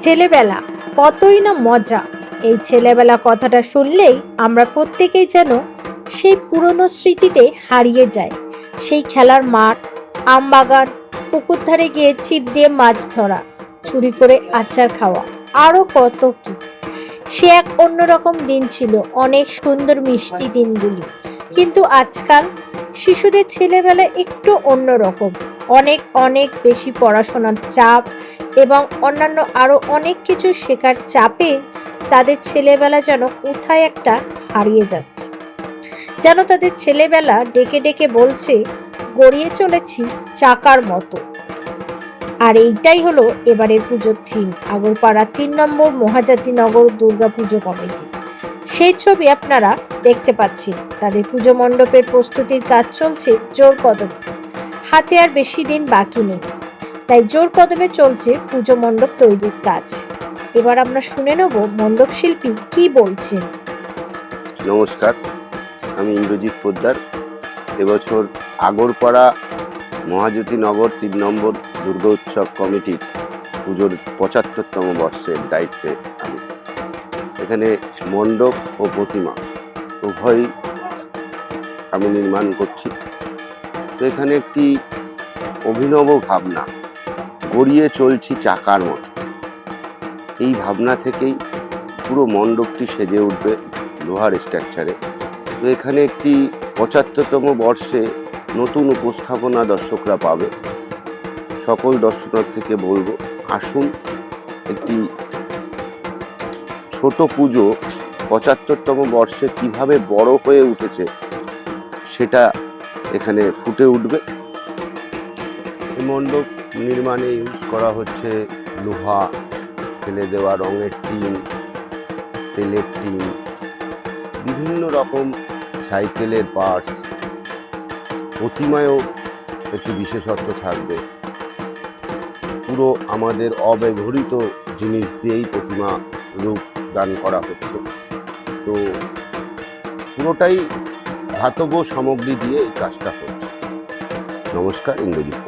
ছেলেবেলা কতই না মজা। এই ছেলেবেলা কথাটা শুনলেই আমরা প্রত্যেকেই যেন সেই পুরনো স্মৃতিতে হারিয়ে যাই। সেই খেলার মাঠ, আমবাগান, পুকুর ধারে গিয়ে ছিপ দিয়ে মাছ ধরা, চুরি করে আচার খাওয়া, আরো কত কি। সে এক অন্যরকম দিন ছিল, অনেক সুন্দর মিষ্টি দিনগুলি। কিন্তু আজকাল শিশুদের ছেলেবেলা একটু অন্যরকম। অনেক অনেক বেশি পড়াশোনার চাপ এবং অন্যান্য আরো অনেক কিছু শেখার চাপে তাদের ছেলেবেলা যেন কোথায় একটা হারিয়ে যাচ্ছে। যেন তাদের ছেলেবেলা ডেকে ডেকে বলছে, গড়িয়ে চলেছি চাকার মতো। আর এইটাই হলো এবারের পুজোর থিম, আগরপাড়া ৩ নম্বর মহাজাতিনগর দুর্গাপুজো কমিটি। সেই ছবি আপনারা দেখতে পাচ্ছেন। তাদের পুজো মণ্ডপের প্রস্তুতির কাজ চলছে জোর কদমে। হাতে আর বেশি দিন বাকি নেই, তাই জোর কদমে চলছে পুজো মণ্ডপ তৈরির কাজ। এবার আমরা শুনে নেব মণ্ডপ শিল্পী কি বলছেন। নমস্কার, আমি ইন্দ্রজিৎ পোদ্দার। এবছর আগরপাড়া মহাজ্যোতিনগর ৩ নম্বর দুর্গা উৎসব কমিটির পুজোর ৭৫তম বর্ষের দায়িত্বে আমি। এখানে মণ্ডপ ও প্রতিমা উভয়ই আমি নির্মাণ করছি। তো এখানে একটি অভিনব ভাবনা, গড়িয়ে চলছি চাকার মতো, এই ভাবনা থেকেই পুরো মণ্ডপটি সেজে উঠবে লোহার স্ট্রাকচারে। তো এখানে একটি ৭৫তম বর্ষে নতুন উপস্থাপনা দর্শকরা পাবে। সকল দর্শনার্থীকে বলবো, আসুন একটি ছোট পুজো ৭৫তম বর্ষে কিভাবে বড় হয়ে উঠেছে সেটা এখানে ফুটে উঠবে। এই মণ্ডপ নির্মাণে ইউজ করা হচ্ছে লোহা, ফেলে দেওয়া রঙের টিন, তেলের টিন, বিভিন্ন রকম সাইকেলের পার্টস। প্রতিমায়ও একটি বিশেষত্ব থাকবে। পুরো আমাদের অব্যবহৃত জিনিস দিয়েই প্রতিমা রূপ দান করা হচ্ছে। তো পুরোটাই ধাতব সামগ্রী দিয়ে এই কাজটা হচ্ছে। নমস্কার, ইন্দ্রজিৎ।